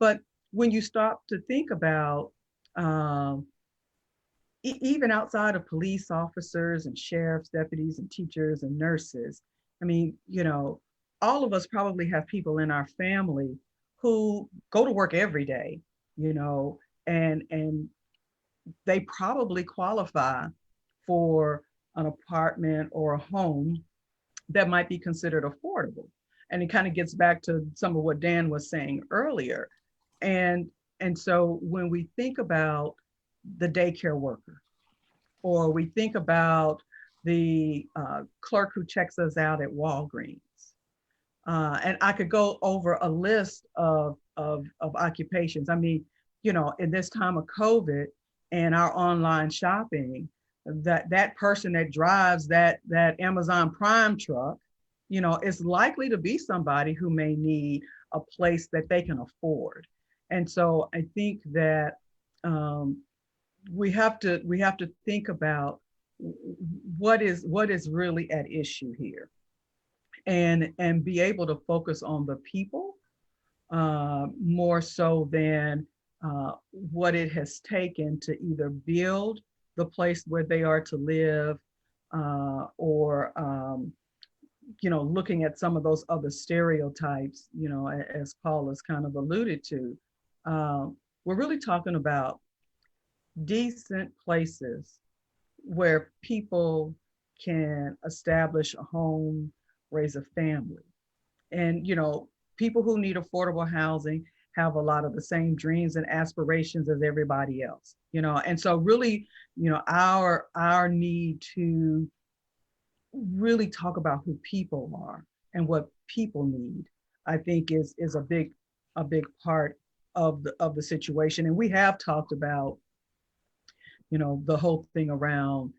But when you stop to think about um, even outside of police officers and sheriffs, deputies and teachers and nurses, I mean, all of us probably have people in our family who go to work every day, you know, and they probably qualify for an apartment or a home that might be considered affordable. And it kind of gets back to some of what Dan was saying earlier. And and so when we think about the daycare worker, or we think about the clerk who checks us out at Walgreens, and I could go over a list of occupations. I mean, in this time of COVID and our online shopping, that person that drives that Amazon Prime truck, is likely to be somebody who may need a place that they can afford. And so I think that we have to think about what is really at issue here, and be able to focus on the people more so than what it has taken to either build the place where they are to live, or looking at some of those other stereotypes, as Paula's kind of alluded to. We're really talking about decent places where people can establish a home, raise a family. And, people who need affordable housing have a lot of the same dreams and aspirations as everybody else, and so really, our need to really talk about who people are and what people need, I think is a big part of the situation. And we have talked about, the whole thing around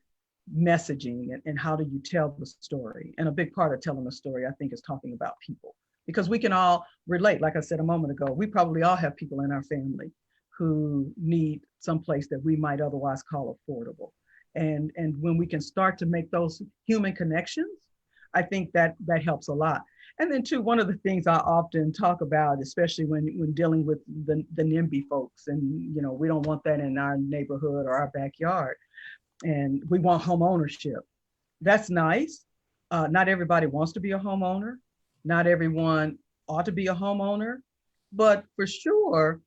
messaging and how do you tell the story. And a big part of telling the story, I think, is talking about people, because we can all relate. Like I said a moment ago, we probably all have people in our family who need some place that we might otherwise call affordable. And when we can start to make those human connections, I think that helps a lot. And then too, one of the things I often talk about, especially when dealing with the NIMBY folks, and we don't want that in our neighborhood or our backyard, and we want home ownership. That's nice. Not everybody wants to be a homeowner. Not everyone ought to be a homeowner, but for sure,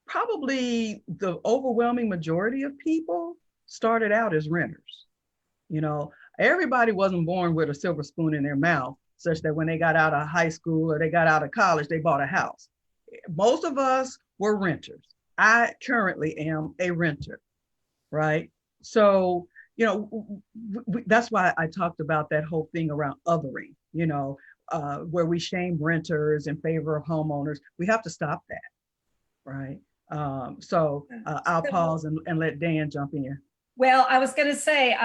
probably the overwhelming majority of people started out as renters. Everybody wasn't born with a silver spoon in their mouth, such that when they got out of high school or they got out of college, they bought a house. Most of us were renters. I currently am a renter, right? So, that's why I talked about that whole thing around othering, where we shame renters in favor of homeowners. We have to stop that, right? So I'll pause and let Dan jump in. Well, I was going to say,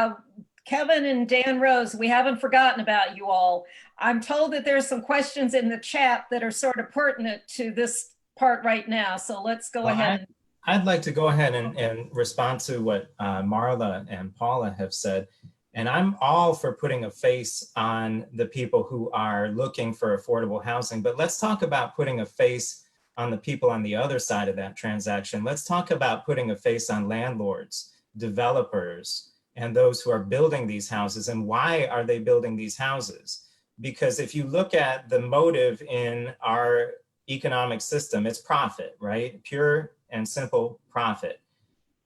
Kevin and Dan Rose, we haven't forgotten about you all. I'm told that there's some questions in the chat that are sort of pertinent to this part right now. So let's go ahead. I'd like to go ahead and respond to what Marla and Paula have said. And I'm all for putting a face on the people who are looking for affordable housing, but let's talk about putting a face on the people on the other side of that transaction. Let's talk about putting a face on landlords, developers, and those who are building these houses. And why are they building these houses? Because if you look at the motive in our economic system, it's profit, right? Pure and simple profit.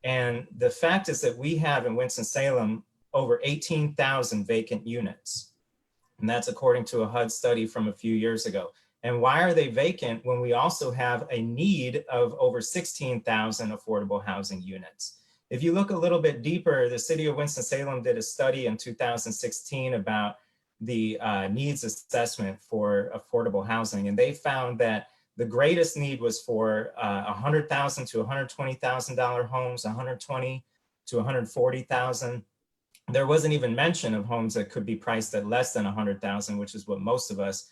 And the fact is that we have in Winston-Salem over 18,000 vacant units. And that's according to a HUD study from a few years ago. And why are they vacant when we also have a need of over 16,000 affordable housing units? If you look a little bit deeper, the city of Winston-Salem did a study in 2016 about the needs assessment for affordable housing. And they found that the greatest need was for $100,000 to $120,000 homes, $120,000 to $140,000. There wasn't even mention of homes that could be priced at less than $100,000, which is what most of us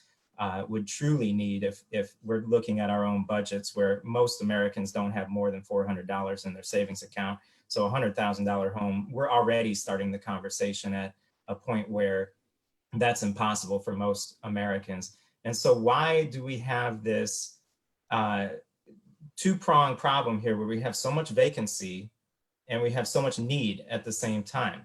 would truly need if we're looking at our own budgets, where most Americans don't have more than $400 in their savings account. So a $100,000 home, we're already starting the conversation at a point where that's impossible for most Americans. And so why do we have this two-pronged problem here where we have so much vacancy and we have so much need at the same time?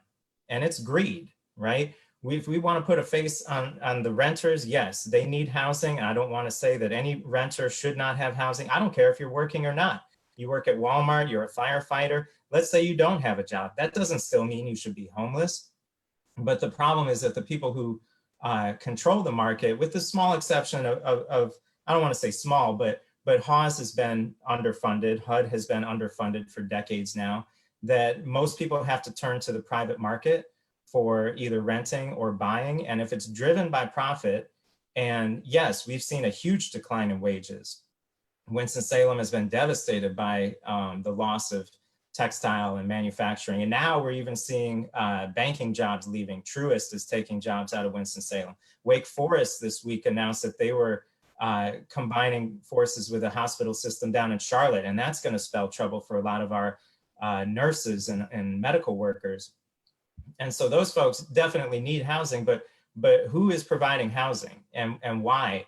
And it's greed, right? We want to put a face on the renters. Yes, they need housing. I don't want to say that any renter should not have housing. I don't care if you're working or not. You work at Walmart, you're a firefighter. Let's say you don't have a job. That doesn't still mean you should be homeless. But the problem is that the people who control the market, with the small exception of I don't want to say small, but HAWS has been underfunded, HUD has been underfunded for decades now, that most people have to turn to the private market for either renting or buying. And if it's driven by profit, and yes, we've seen a huge decline in wages. Winston-Salem has been devastated by the loss of textile and manufacturing. And now we're even seeing banking jobs leaving. Truist is taking jobs out of Winston-Salem. Wake Forest this week announced that they were combining forces with a hospital system down in Charlotte. And that's going to spell trouble for a lot of our nurses and medical workers. And so those folks definitely need housing, but who is providing housing and why?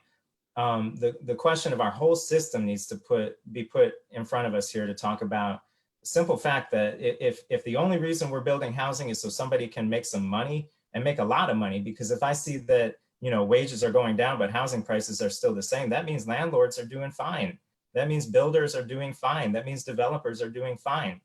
The question of our whole system needs to be put in front of us here to talk about the simple fact that if the only reason we're building housing is so somebody can make some money and make a lot of money, because if I see that, you know, wages are going down, but housing prices are still the same, that means landlords are doing fine. That means builders are doing fine. That means developers are doing fine.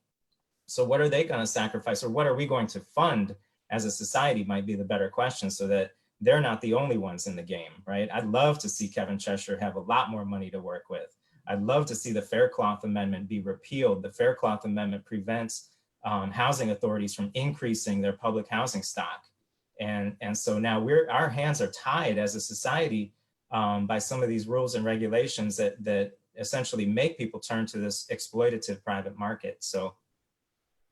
So what are they going to sacrifice, or what are we going to fund as a society might be the better question, so that they're not the only ones in the game, right? I'd love to see Kevin Cheshire have a lot more money to work with. I'd love to see the Faircloth Amendment be repealed. The Faircloth Amendment prevents housing authorities from increasing their public housing stock. And so now our hands are tied as a society by some of these rules and regulations that essentially make people turn to this exploitative private market. So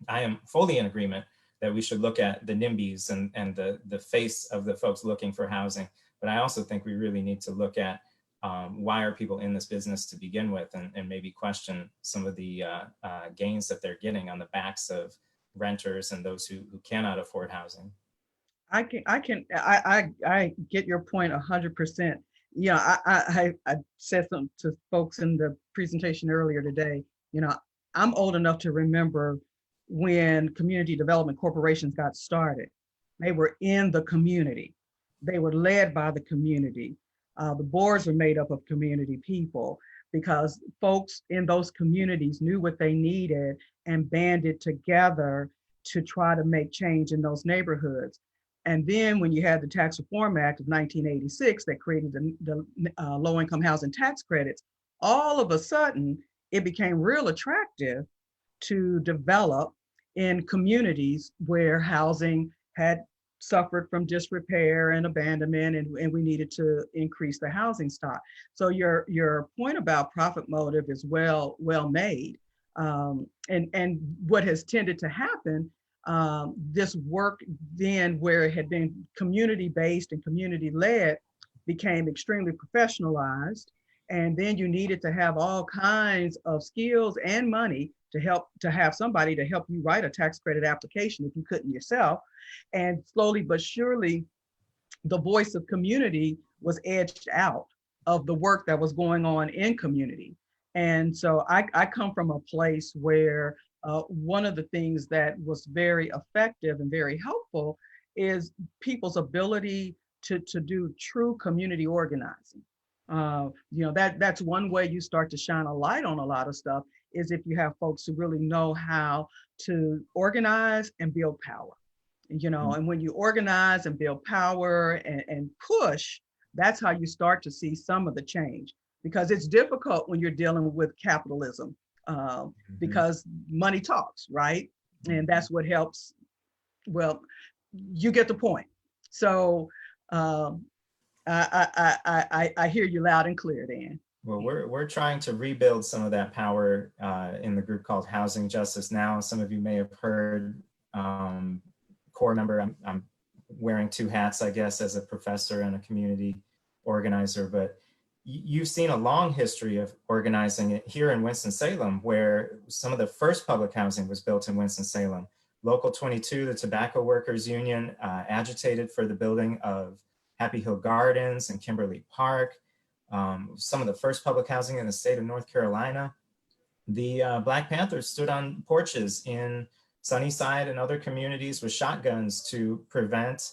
I am fully in agreement that we should look at the NIMBYs and the face of the folks looking for housing. But I also think we really need to look at why are people in this business to begin with, and maybe question some of the gains that they're getting on the backs of renters and those who cannot afford housing. I get your point 100%. You know, I said something to folks in the presentation earlier today. You know, I'm old enough to remember when community development corporations got started. They were in the community. They were led by the community. The boards were made up of community people, because folks in those communities knew what they needed and banded together to try to make change in those neighborhoods. And then when you had the Tax Reform Act of 1986 that created the low-income housing tax credits, all of a sudden it became real attractive to develop in communities where housing had suffered from disrepair and abandonment, and we needed to increase the housing stock. So your point about profit motive is well made. And what has tended to happen, this work then, where it had been community-based and community-led, became extremely professionalized. And then you needed to have all kinds of skills and money to have somebody to help you write a tax credit application if you couldn't yourself. And slowly but surely, the voice of community was edged out of the work that was going on in community. And so I come from a place where one of the things that was very effective and very helpful is people's ability to do true community organizing. You know, that's one way you start to shine a light on a lot of stuff, is if you have folks who really know how to organize and build power. You know, and when you organize and build power and push, that's how you start to see some of the change. Because it's difficult when you're dealing with capitalism, because money talks, right? And that's what helps. Well, you get the point. So I hear you loud and clear, Dan. Well, we're trying to rebuild some of that power in the group called Housing Justice Now. Some of you may have heard, core member. I'm wearing two hats, I guess, as a professor and a community organizer, but you've seen a long history of organizing it here in Winston-Salem, where some of the first public housing was built in Winston-Salem. Local 22, the Tobacco Workers Union, agitated for the building of Happy Hill Gardens and Kimberly Park. some of the first public housing in the state of North Carolina. The Black Panthers stood on porches in Sunnyside and other communities with shotguns to prevent,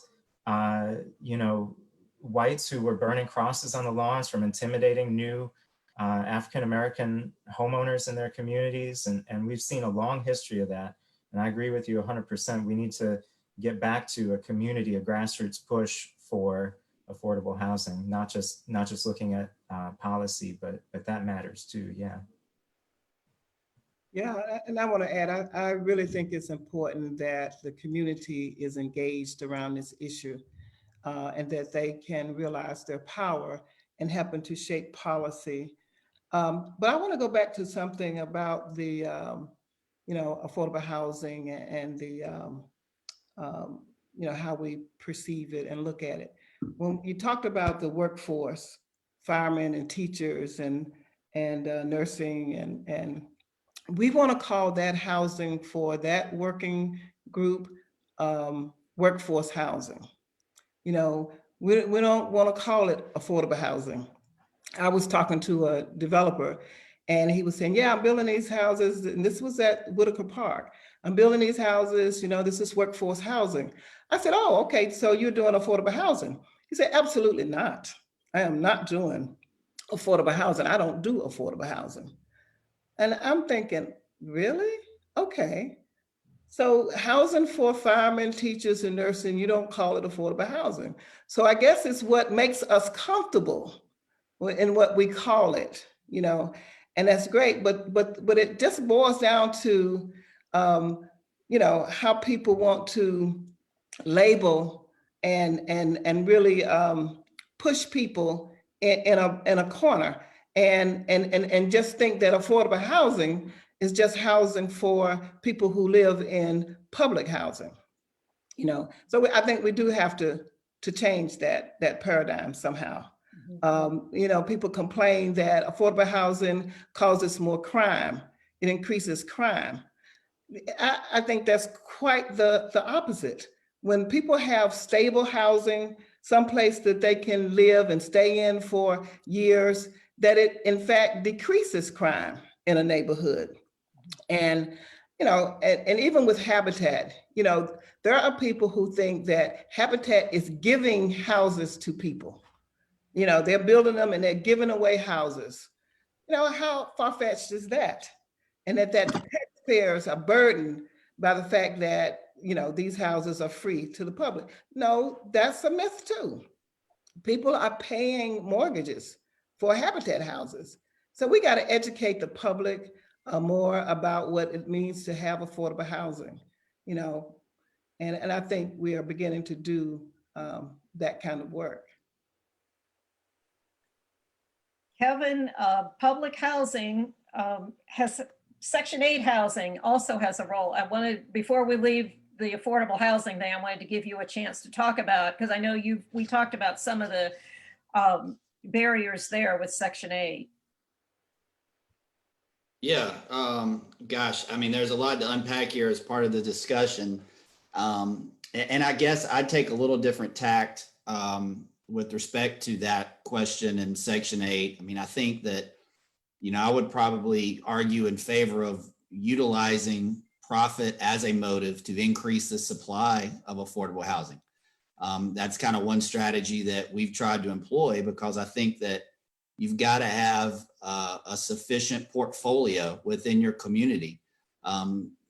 whites who were burning crosses on the lawns from intimidating new African-American homeowners in their communities. And we've seen a long history of that. And I agree with you 100%. We need to get back to a community, a grassroots push for affordable housing, not just looking at policy, but that matters too. Yeah. Yeah, and I want to add, I really think it's important that the community is engaged around this issue and that they can realize their power in helping to shape policy. But I want to go back to something about the, affordable housing and the, how we perceive it and look at it. When you talked about the workforce, firemen and teachers and nursing and we want to call that housing for that working group workforce housing. We don't want to call it affordable housing. I was talking to a developer and he was saying, yeah, I'm building these houses. And this was at Whitaker Park. I'm building these houses, this is workforce housing. I said, oh, okay, so you're doing affordable housing. He said, absolutely not. I am not doing affordable housing. I don't do affordable housing. And I'm thinking, really? Okay. So housing for firemen, teachers, and nursing, you don't call it affordable housing. So I guess it's what makes us comfortable in what we call it, and that's great. But it just boils down to, how people want to label and really push people in a corner. And just think that affordable housing is just housing for people who live in public housing, So I think we do have to change that paradigm somehow. People complain that affordable housing causes more crime. It increases crime. I think that's quite the opposite. When people have stable housing, someplace that they can live and stay in for years, that it in fact decreases crime in a neighborhood. And, and even with Habitat, there are people who think that Habitat is giving houses to people. They're building them and they're giving away houses. How far-fetched is that? And that taxpayers are burdened by the fact that, these houses are free to the public. No, that's a myth too. People are paying mortgages for Habitat houses. So we got to educate the public more about what it means to have affordable housing, and I think we are beginning to do that kind of work. Kevin, public housing has Section 8 housing also has a role. I wanted, before we leave the affordable housing thing, I wanted to give you a chance to talk about, because I know we talked about some of the barriers there with Section 8. Yeah, gosh, I mean, there's a lot to unpack here as part of the discussion. And I guess I'd take a little different tact with respect to that question in Section 8. I mean, I think that, I would probably argue in favor of utilizing profit as a motive to increase the supply of affordable housing. That's kind of one strategy that we've tried to employ, because I think that you've got to have a sufficient portfolio within your community.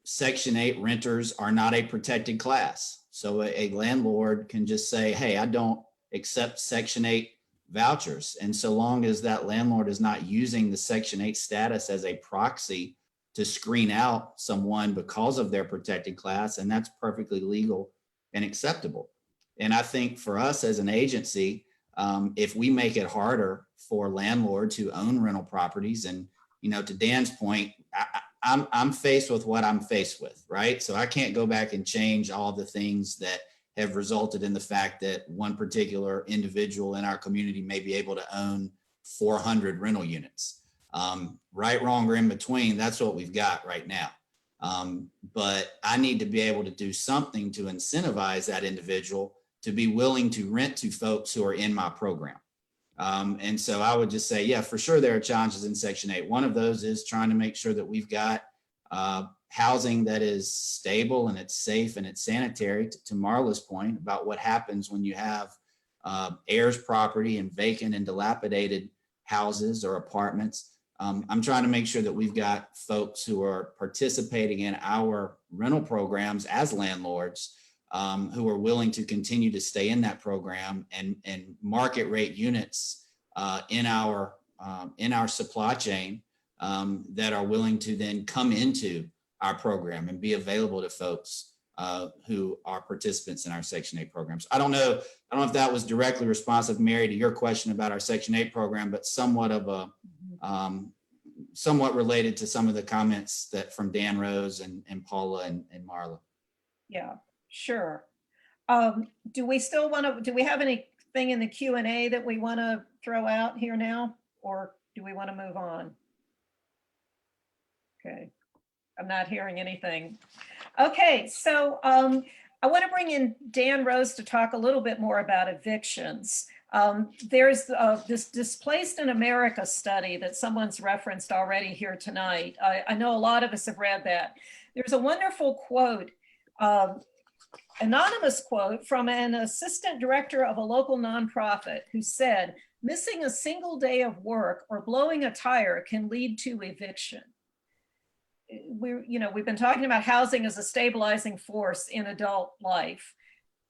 Section 8 renters are not a protected class. So a landlord can just say, hey, I don't accept Section 8 vouchers. And so long as that landlord is not using the Section 8 status as a proxy to screen out someone because of their protected class, and that's perfectly legal and acceptable. And I think for us as an agency, if we make it harder for landlords who own rental properties, and to Dan's point, I'm faced with what I'm faced with, right? So I can't go back and change all the things that have resulted in the fact that one particular individual in our community may be able to own 400 rental units. Right, wrong, or in between, that's what we've got right now. But I need to be able to do something to incentivize that individual to be willing to rent to folks who are in my program. And so I would just say, yeah, for sure, there are challenges in Section 8. One of those is trying to make sure that we've got housing that is stable and it's safe and it's sanitary, to Marla's point about what happens when you have heirs property and vacant and dilapidated houses or apartments. I'm trying to make sure that we've got folks who are participating in our rental programs as landlords who are willing to continue to stay in that program and market rate units in our supply chain that are willing to then come into our program and be available to folks who are participants in our Section 8 programs. I don't know if that was directly responsive, Mary, to your question about our Section 8 program, but somewhat of a somewhat related to some of the comments that from Dan Rose and Paula and Marla. Yeah, sure. Do we still want to, do we have anything in the Q&A that we want to throw out here now, or do we want to move on? Okay, I'm not hearing anything. Okay, so I want to bring in Dan Rose to talk a little bit more about evictions. There's this Displaced in America study that someone's referenced already here tonight. I know a lot of us have read that. There's a wonderful quote, anonymous quote from an assistant director of a local nonprofit who said, "Missing a single day of work or blowing a tire can lead to eviction." We've been talking about housing as a stabilizing force in adult life.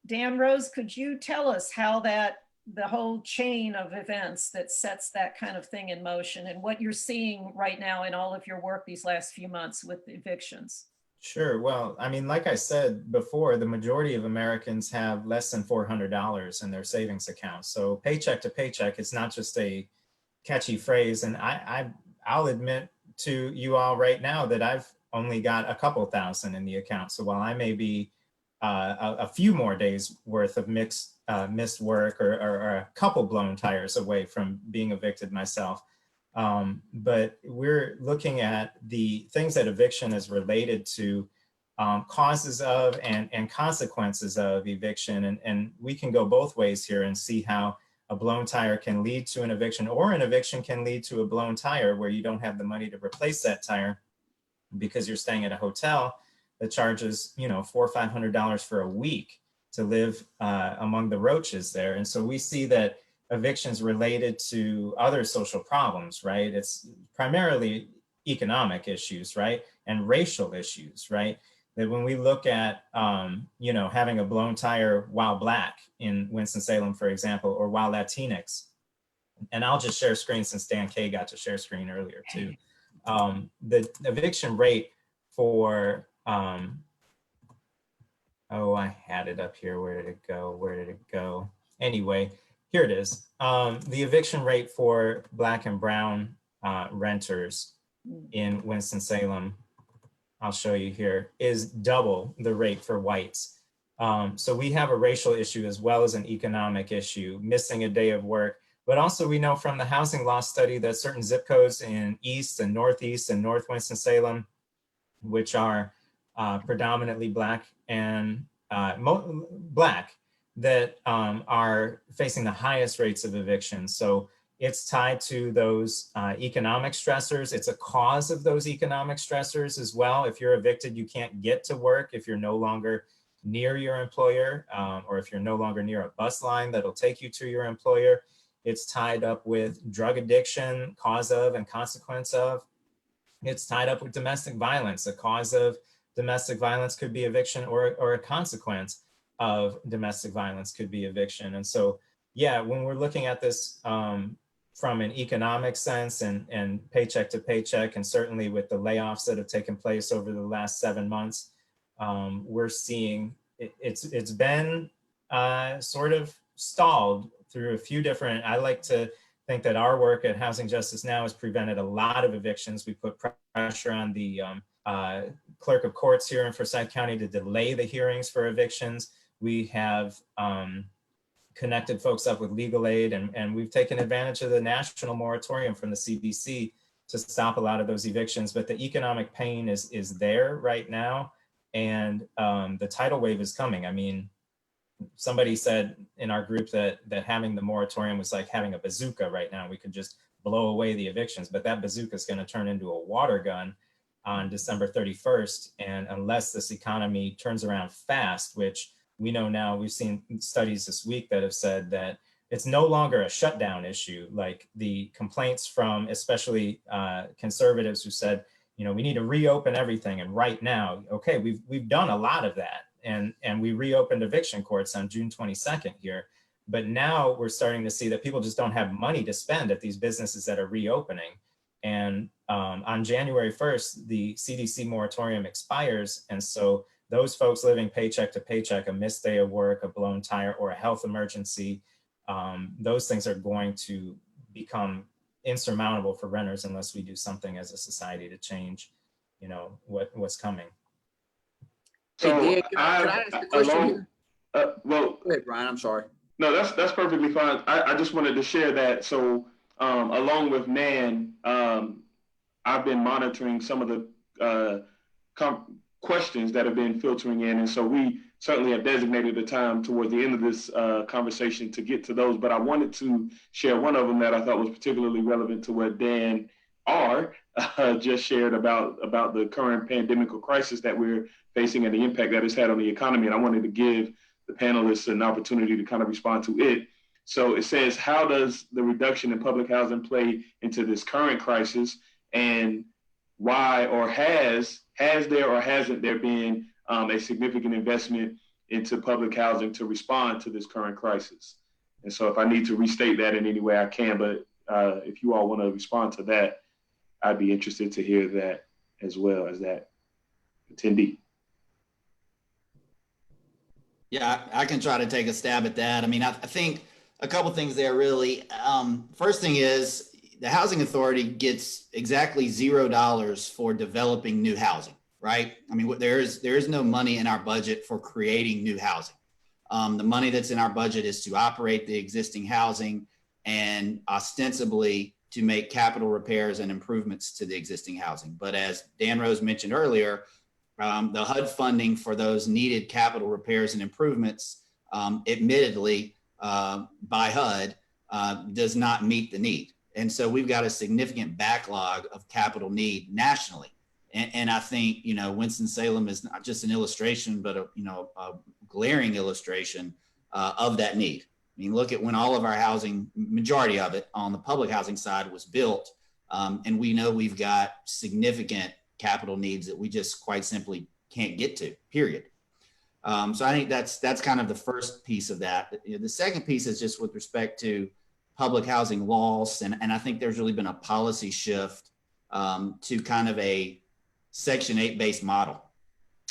Dan Rose, could you tell us how the whole chain of events that sets that kind of thing in motion and what you're seeing right now in all of your work these last few months with evictions? Sure. Well, I mean, like I said before, the majority of Americans have less than $400 in their savings account. So paycheck to paycheck, it's not just a catchy phrase. And I'll admit to you all right now that I've only got a couple thousand in the account. So while I may be a few more days worth of missed work or a couple blown tires away from being evicted myself, but we're looking at the things that eviction is related to, causes of and consequences of eviction. And we can go both ways here and see how a blown tire can lead to an eviction, or an eviction can lead to a blown tire where you don't have the money to replace that tire because you're staying at a hotel that charges, $400 or $500 for a week to live among the roaches there. And so we see that evictions related to other social problems, right? It's primarily economic issues, right? And racial issues, right? That when we look at, having a blown tire while Black in Winston-Salem, for example, or while Latinx, and I'll just share screen since Dan K got to share screen earlier too. The eviction rate for, I had it up here. Where did it go? Anyway, here it is. The eviction rate for Black and Brown renters in Winston-Salem, I'll show you here, is double the rate for whites. So we have a racial issue as well as an economic issue, missing a day of work. But also we know from the housing loss study that certain zip codes in East and Northeast and North Winston-Salem, which are predominantly Black and Black, that are facing the highest rates of eviction. So it's tied to those economic stressors. It's a cause of those economic stressors as well. If you're evicted, you can't get to work if you're no longer near your employer, or if you're no longer near a bus line that'll take you to your employer. It's tied up with drug addiction, cause of and consequence of. It's tied up with domestic violence. A cause of domestic violence could be eviction, or a consequence of domestic violence could be eviction. And so, yeah, when we're looking at this from an economic sense and paycheck to paycheck, and certainly with the layoffs that have taken place over the last 7 months, we're seeing it's been sort of stalled through a few different, I like to think that our work at Housing Justice Now has prevented a lot of evictions. We put pressure on the clerk of courts here in Forsyth County to delay the hearings for evictions. We have connected folks up with legal aid, and we've taken advantage of the national moratorium from the CDC to stop a lot of those evictions. But the economic pain is there right now, and the tidal wave is coming. I mean, somebody said in our group that having the moratorium was like having a bazooka right now. We could just blow away the evictions, but that bazooka is going to turn into a water gun on December 31st. And unless this economy turns around fast, which we know now, we've seen studies this week that have said that it's no longer a shutdown issue. Like the complaints from especially conservatives who said, you know, we need to reopen everything. And right now, okay, we've done a lot of that. And we reopened eviction courts on June 22nd here. But now we're starting to see that people just don't have money to spend at these businesses that are reopening. And on January 1st, the CDC moratorium expires. And so those folks living paycheck to paycheck, a missed day of work, a blown tire, or a health emergency, those things are going to become insurmountable for renters unless we do something as a society to change, you know, what's coming. So Hey, Dan, can I ask a question here? Well, Go ahead, Brian. I'm sorry. no, that's perfectly fine. I just wanted to share that. So along with Nan, I've been monitoring some of the questions that have been filtering in. And so we certainly have designated a time towards the end of this conversation to get to those. But I wanted to share one of them that I thought was particularly relevant to what Dan R. Just shared about the current pandemic crisis that we're facing and the impact that it's had on the economy. And I wanted to give the panelists an opportunity to kind of respond to it. So it says, how does the reduction in public housing play into this current crisis, and why, or has there or hasn't there been a significant investment into public housing to respond to this current crisis? And so if I need to restate that in any way, I can, but if you all want to respond to that, I'd be interested to hear that as well as that attendee. Yeah, I can try to take a stab at that. I mean, I think a couple things there really. First thing is the Housing Authority gets exactly $0 for developing new housing, right? I mean, there is no money in our budget for creating new housing. The money that's in our budget is to operate the existing housing and ostensibly to make capital repairs and improvements to the existing housing. But as Dan Rose mentioned earlier, the HUD funding for those needed capital repairs and improvements, admittedly by HUD, does not meet the need. And so we've got a significant backlog of capital need nationally. And I think, you know, Winston-Salem is not just an illustration, but a glaring illustration of that need. I mean, look at when all of our housing, majority of it on the public housing side was built. And we know we've got significant capital needs that we just quite simply can't get to, period. So I think that's kind of the first piece of that. The second piece is just with respect to public housing laws. And I think there's really been a policy shift to kind of a Section 8 based model.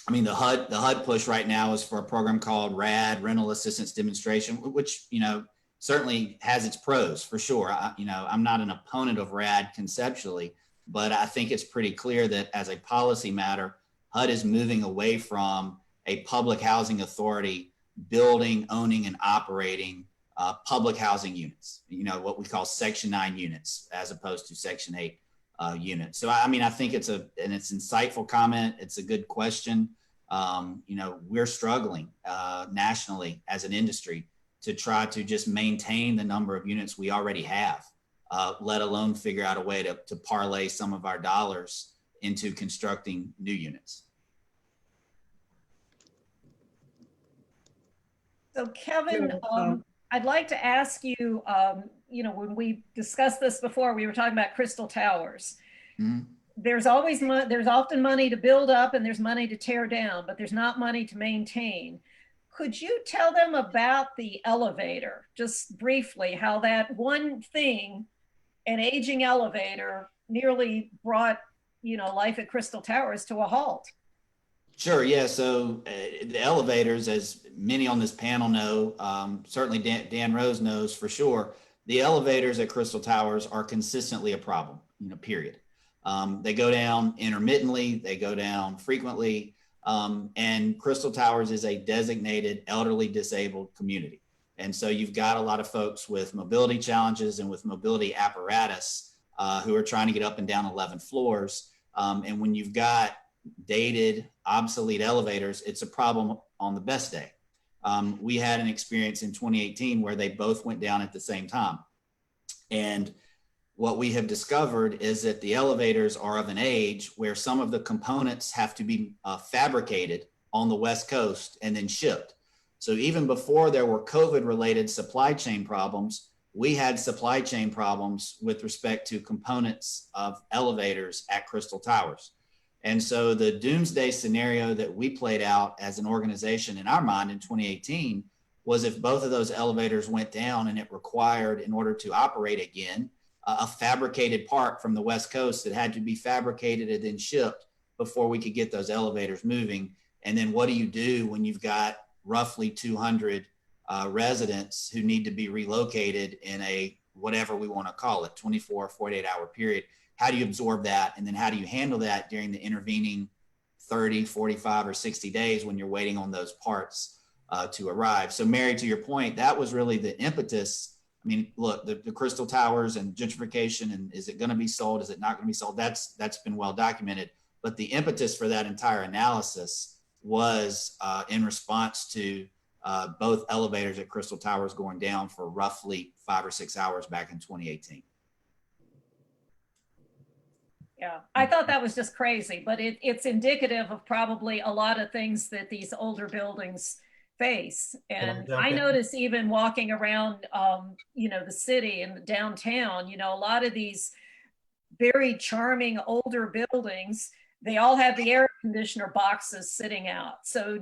I mean, the HUD push right now is for a program called RAD, Rental Assistance Demonstration, which, you know, certainly has its pros for sure. I'm not an opponent of RAD conceptually, but I think it's pretty clear that as a policy matter, HUD is moving away from a public housing authority building, owning, and operating public housing units, you know, what we call Section 9 units, as opposed to Section 8 units. So, I mean, I think it's an insightful comment. It's a good question. You know, we're struggling nationally as an industry to try to just maintain the number of units we already have, let alone figure out a way to parlay some of our dollars into constructing new units. So Kevin, I'd like to ask you, you know, when we discussed this before, we were talking about Crystal Towers. Mm-hmm. There's often money to build up and there's money to tear down, but there's not money to maintain. Could you tell them about the elevator, just briefly, how that one thing, an aging elevator, nearly brought, you know, life at Crystal Towers to a halt? Sure. Yeah. So the elevators, as many on this panel know, certainly Dan Rose knows for sure, the elevators at Crystal Towers are consistently a problem, you know, period. They go down intermittently, they go down frequently, and Crystal Towers is a designated elderly disabled community. And so you've got a lot of folks with mobility challenges and with mobility apparatus who are trying to get up and down 11 floors. And when you've got dated, obsolete elevators, it's a problem on the best day. We had an experience in 2018 where they both went down at the same time. And what we have discovered is that the elevators are of an age where some of the components have to be fabricated on the West Coast and then shipped. So even before there were COVID-related supply chain problems, we had supply chain problems with respect to components of elevators at Crystal Towers. And so the doomsday scenario that we played out as an organization in our mind in 2018 was if both of those elevators went down and it required, in order to operate again, a fabricated part from the West Coast that had to be fabricated and then shipped before we could get those elevators moving. And then what do you do when you've got roughly 200 residents who need to be relocated in a, whatever we want to call it, 24, 48-hour period? How do you absorb that? And then how do you handle that during the intervening 30, 45, or 60 days when you're waiting on those parts to arrive? So Mary, to your point, that was really the impetus. I mean, look, the Crystal Towers and gentrification, and is it going to be sold? Is it not going to be sold? That's been well documented. But the impetus for that entire analysis was in response to both elevators at Crystal Towers going down for roughly 5 or 6 hours back in 2018. Yeah, I thought that was just crazy, but it's indicative of probably a lot of things that these older buildings face. And I notice even walking around, the city and the downtown, a lot of these very charming older buildings, they all have the air conditioner boxes sitting out. So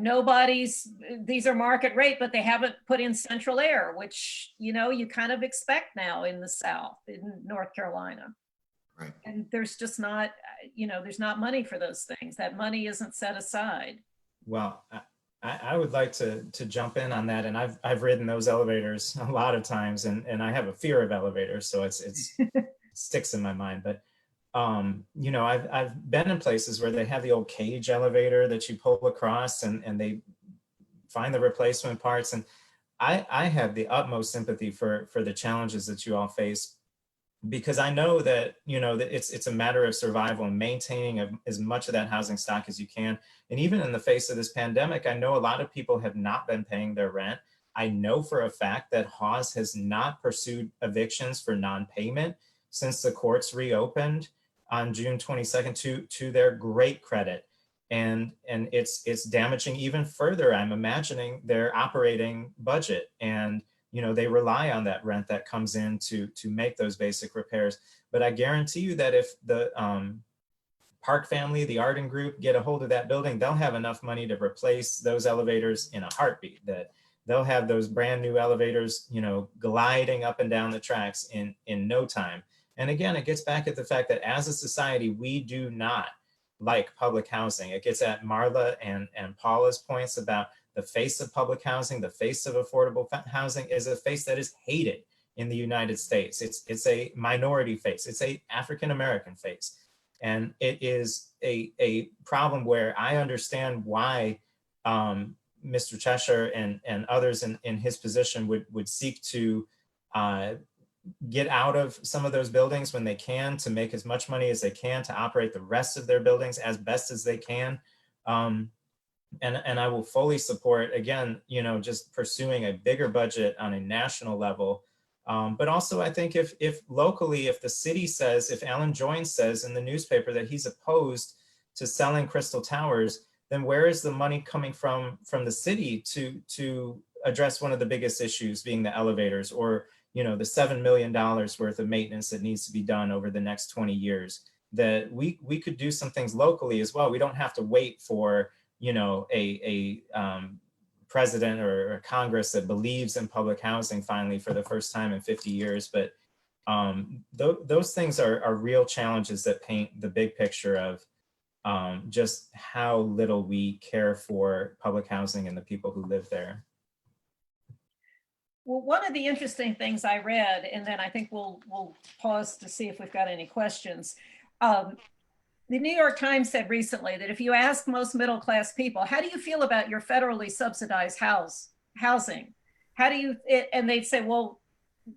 these are market rate, but they haven't put in central air, which, you kind of expect now in the South, in North Carolina. Right. And there's just not, there's not money for those things. That money isn't set aside. Well, I would like to jump in on that. And I've ridden those elevators a lot of times, and I have a fear of elevators, so it sticks in my mind. But I've been in places where they have the old cage elevator that you pull across, and they find the replacement parts. And I have the utmost sympathy for the challenges that you all face, because I know that, that it's a matter of survival and maintaining as much of that housing stock as you can. And even in the face of this pandemic, I know a lot of people have not been paying their rent. I know for a fact that Hawes has not pursued evictions for non-payment since the courts reopened on June 22nd, to their great credit. And it's damaging even further, I'm imagining, their operating budget. And they rely on that rent that comes in to make those basic repairs. But I guarantee you that if the Park family, the Arden Group, get a hold of that building, they'll have enough money to replace those elevators in a heartbeat. That they'll have those brand new elevators, gliding up and down the tracks in no time. And again, it gets back at the fact that as a society, we do not like public housing. It gets at Marla and Paula's points about the face of public housing, the face of affordable housing is a face that is hated in the United States. It's a minority face. It's a African-American face. And it is a problem where I understand why Mr. Cheshire and others in his position would seek to get out of some of those buildings when they can, to make as much money as they can, to operate the rest of their buildings as best as they can. And I will fully support, again, just pursuing a bigger budget on a national level. But also, I think if locally, if the city says, if Alan Joynes says in the newspaper that he's opposed to selling Crystal Towers, then where is the money coming from the city to address one of the biggest issues, being the elevators, or the $7 million worth of maintenance that needs to be done over the next 20 years? That we could do some things locally as well. We don't have to wait for a president or a Congress that believes in public housing finally for the first time in 50 years. But those things are real challenges that paint the big picture of just how little we care for public housing and the people who live there. Well, one of the interesting things I read, and then I think we'll pause to see if we've got any questions. The New York Times said recently that if you ask most middle-class people, how do you feel about your federally subsidized housing? And they'd say, well,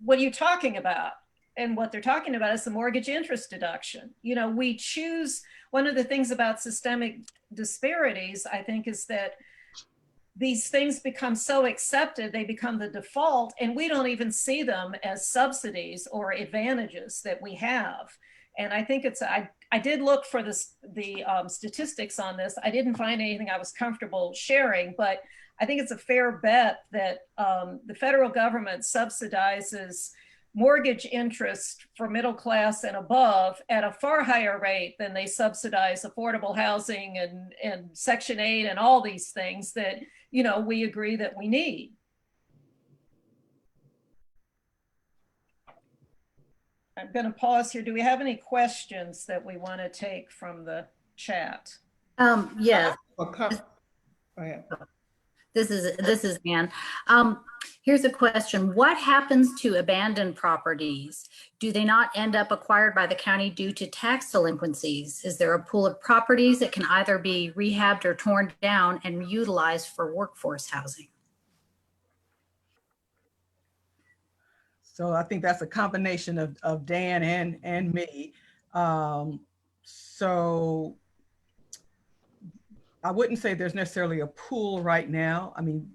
what are you talking about? And what they're talking about is the mortgage interest deduction. We choose, one of the things about systemic disparities, I think, is that these things become so accepted, they become the default, and we don't even see them as subsidies or advantages that we have. And I think I did look for the statistics on this. I didn't find anything I was comfortable sharing, but I think it's a fair bet that the federal government subsidizes mortgage interest for middle class and above at a far higher rate than they subsidize affordable housing and Section 8 and all these things that, you know, we agree that we need. I'm going to pause here. Do we have any questions that we want to take from the chat? Yes. Go ahead. This is Ann. Here's a question. What happens to abandoned properties? Do they not end up acquired by the county due to tax delinquencies? Is there a pool of properties that can either be rehabbed or torn down and utilized for workforce housing? So I think that's a combination of Dan and me. So I wouldn't say there's necessarily a pool right now. I mean,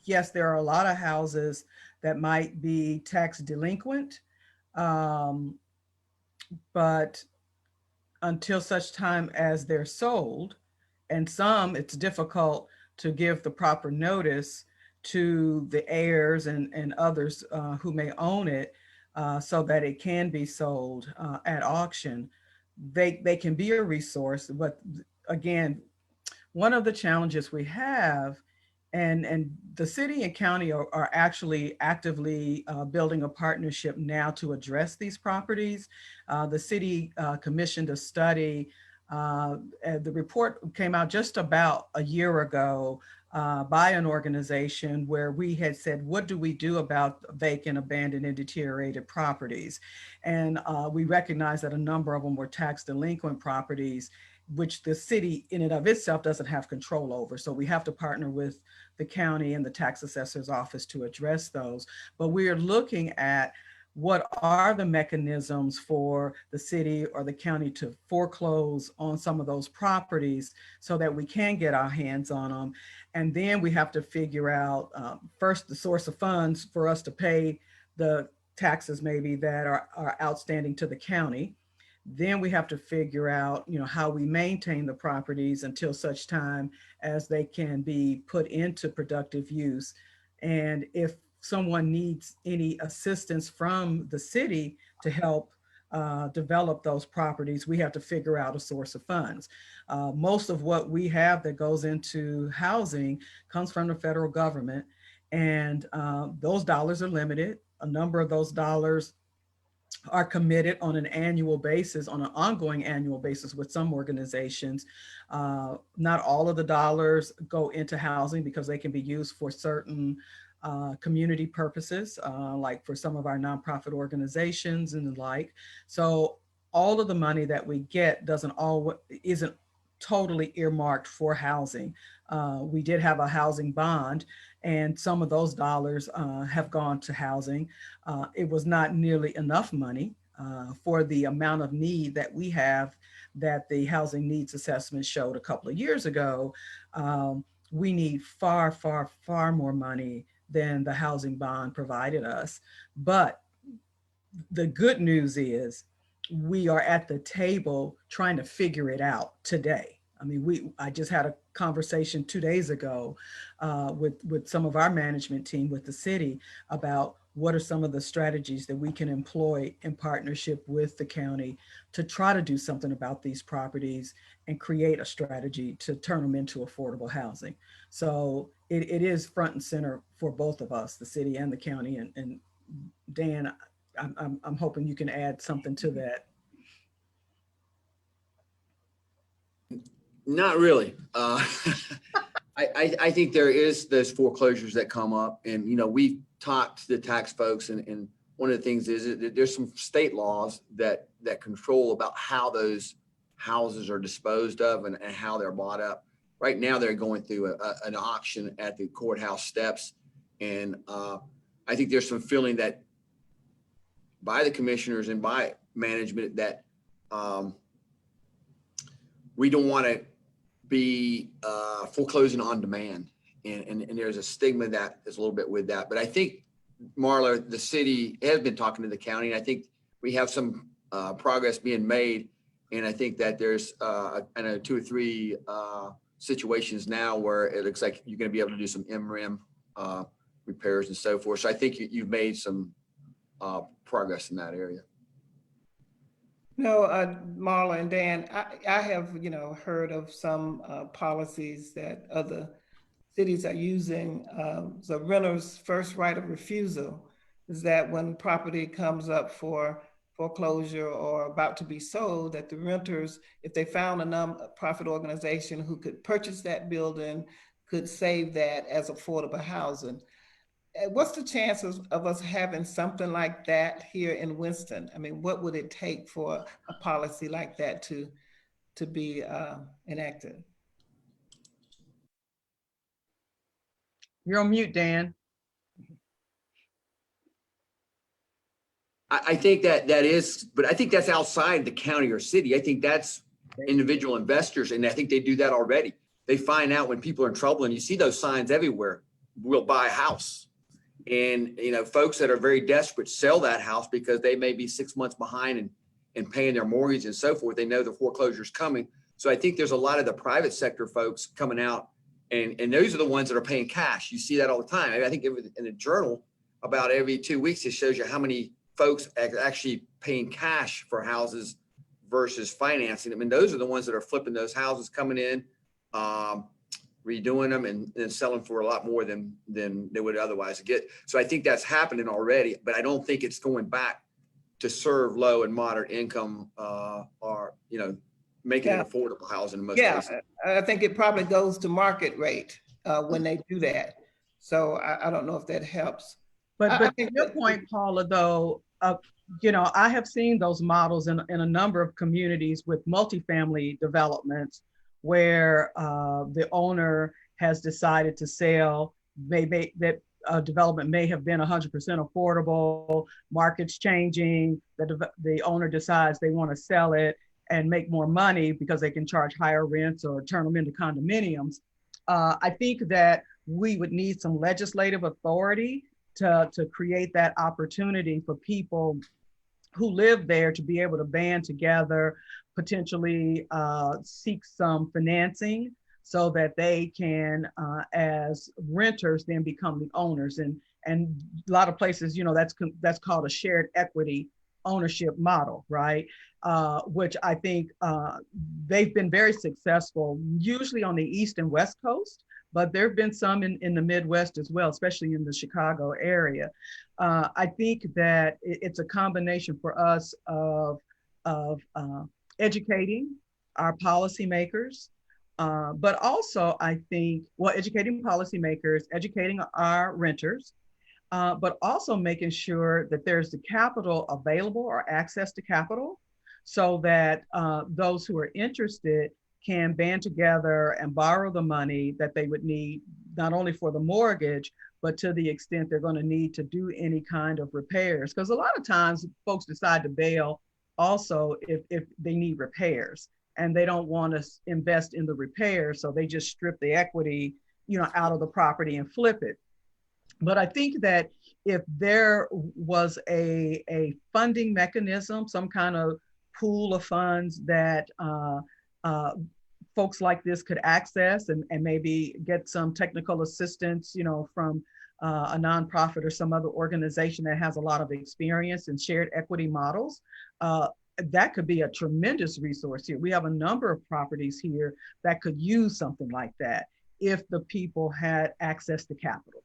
yes, there are a lot of houses that might be tax delinquent, but until such time as they're sold, and some it's difficult to give the proper notice to the heirs and others who may own it so that it can be sold at auction. They can be a resource, but again, one of the challenges we have, and the city and county are actually actively building a partnership now to address these properties. The city commissioned a study. The report came out just about a year ago by an organization where we had said, what do we do about vacant, abandoned, and deteriorated properties? And we recognized that a number of them were tax delinquent properties, which the city in and of itself doesn't have control over. So we have to partner with the county and the tax assessor's office to address those. But we are looking at what are the mechanisms for the city or the county to foreclose on some of those properties so that we can get our hands on them. And then we have to figure out first the source of funds for us to pay the taxes maybe that are outstanding to the county. Then we have to figure out, you know, how we maintain the properties until such time as they can be put into productive use. And if someone needs any assistance from the city to help develop those properties, we have to figure out a source of funds. Most of what we have that goes into housing comes from the federal government, and those dollars are limited. A number of those dollars are committed on an annual basis, on an ongoing annual basis with some organizations. Not all of the dollars go into housing because they can be used for certain community purposes, like for some of our nonprofit organizations and the like. So all of the money that we get isn't totally earmarked for housing. We did have a housing bond, and some of those dollars have gone to housing. It was not nearly enough money for the amount of need that we have, that the housing needs assessment showed a couple of years ago. We need far, far, far more money than the housing bond provided us. But the good news is we are at the table trying to figure it out today. I mean, I just had a conversation 2 days ago with some of our management team with the city about what are some of the strategies that we can employ in partnership with the county to try to do something about these properties and create a strategy to turn them into affordable housing. So it is front and center for both of us, the city and the county. And Dan, I'm hoping you can add something to that. Not really. I think there is those foreclosures that come up, and you know, we've talked to the tax folks, and one of the things is that there's some state laws that control about how those houses are disposed of and how they're bought up. Right now, they're going through an auction at the courthouse steps, and I think there's some feeling that by the commissioners and by management that we don't want to be foreclosing on demand. and there's a stigma that is a little bit with that. But I think, Marla, the city has been talking to the county, and I think we have some progress being made. And I think that there's, I know 2 or 3 situations now where it looks like you're going to be able to do some MRIM repairs and so forth. So I think you've made some progress in that area. No, Marla and Dan, I have, heard of some policies that other cities are using. The renter's first right of refusal is that when property comes up for foreclosure or about to be sold, that the renters, if they found a nonprofit organization who could purchase that building, could save that as affordable housing. What's the chances of us having something like that here in Winston? I mean, what would it take for a policy like that to be enacted? You're on mute, Dan. I think that is, but I think that's outside the county or city. I think that's individual investors, and I think they do that already. They find out when people are in trouble, and you see those signs everywhere. We'll buy a house. And, folks that are very desperate sell that house because they may be 6 months behind in paying their mortgage and so forth. They know the foreclosure is coming. So I think there's a lot of the private sector folks coming out, and those are the ones that are paying cash. You see that all the time. I think in the journal, about every 2 weeks, it shows you how many folks actually paying cash for houses versus financing them. And those are the ones that are flipping those houses, coming in, redoing them and selling for a lot more than they would otherwise get. So I think that's happening already, but I don't think it's going back to serve low and moderate income or, making it affordable housing in most cases. I think it probably goes to market rate when they do that. So I don't know if that helps. But to your point, Paula, though, I have seen those models in a number of communities with multifamily developments where the owner has decided to sell. That development may have been 100% affordable, market's changing, the owner decides they want to sell it and make more money because they can charge higher rents or turn them into condominiums. I think that we would need some legislative authority to create that opportunity for people who live there to be able to band together, potentially seek some financing so that they can, as renters, then become the owners. And a lot of places, that's called a shared equity ownership model, right? Which I think they've been very successful, usually on the East and West Coast, but there have been some in the Midwest as well, especially in the Chicago area. I think that it's a combination for us of educating our policymakers, but also I think, educating policymakers, educating our renters, but also making sure that there's the capital available or access to capital so that those who are interested can band together and borrow the money that they would need, not only for the mortgage, but to the extent they're going to need to do any kind of repairs. Because a lot of times folks decide to bail also if they need repairs and they don't want to invest in the repairs. So they just strip the equity, out of the property and flip it. But I think that if there was a funding mechanism, some kind of pool of funds that folks like this could access and maybe get some technical assistance, from a nonprofit or some other organization that has a lot of experience in shared equity models, that could be a tremendous resource here. We have a number of properties here that could use something like that if the people had access to capital.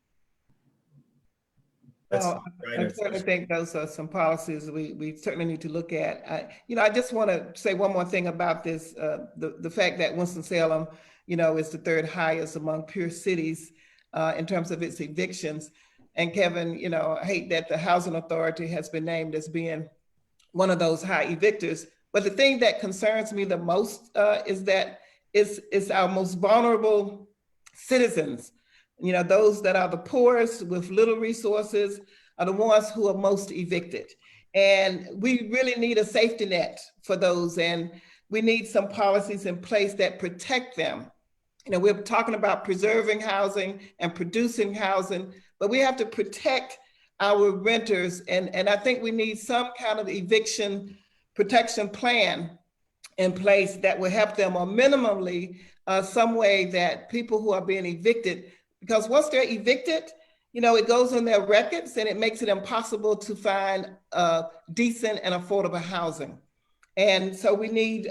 I certainly think those are some policies we certainly need to look at. I just want to say one more thing about this, the fact that Winston-Salem, is the 3rd highest among peer cities in terms of its evictions. And Kevin, I hate that the Housing Authority has been named as being one of those high evictors. But the thing that concerns me the most is that it's our most vulnerable citizens. Those that are the poorest with little resources are the ones who are most evicted. And we really need a safety net for those. And we need some policies in place that protect them You know, we're talking about preserving housing and producing housing, but we have to protect our renters. And I think we need some kind of eviction protection plan in place that will help them, or minimally some way that people who are being evicted, because once they're evicted, you know, it goes on their records and it makes it impossible to find decent and affordable housing. And so we need